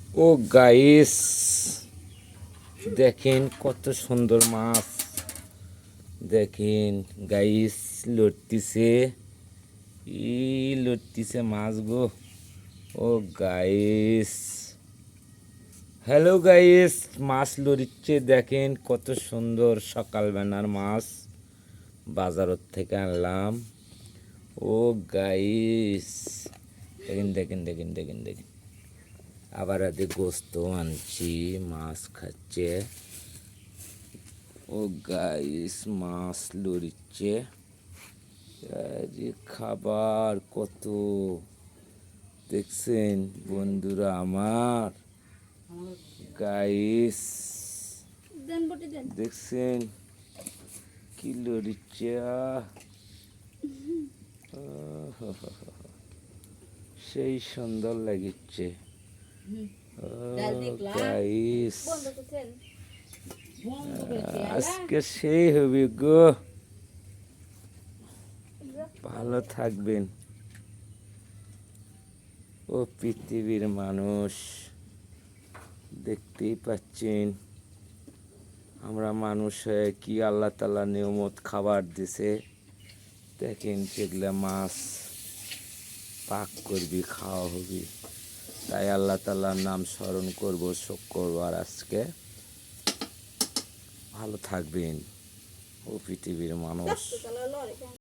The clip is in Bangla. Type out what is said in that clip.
ও গাইস, দেখেন কত সুন্দর মাছ। দেখেন গাইস, লড়তিছে, লড়তিছে মাছ গো। ও গাইস, হ্যালো গাইস, মাছ লড়িচ্ছে। দেখেন কত সুন্দর সকালবেলার মাছ, বাজার থেকে আনলাম। ও গাইস, দেখেন দেখেন দেখেন দেখেন দেখেন, আবার আগে গোস্ত আনছি, মাছ খাচ্ছে। ও গাইস, মাছ লড়িচ্ছে, খাবার কত দেখছেন বন্ধুরা আমার। গাইস দেখছেন কি লড়িচ্ছে, সেই সুন্দর লাগিচ্ছে। গাইস আজকে সেই হবে গো। ভালো থাকবেন। ও পৃথিবীর মানুষ, দেখতেই পাচ্ছেন আমরা মানুষ হয়ে কি আল্লাহ তাআলা নিয়ামত খাবার দিছে। দেখেন যেগুলা মাছ পাক করবি, খাওয়া হবে, তাই আল্লাহ তাআলার নাম স্মরণ করব শুক্রবার আজকে। ভালো থাকবেন ও পৃথিবীর মানুষ।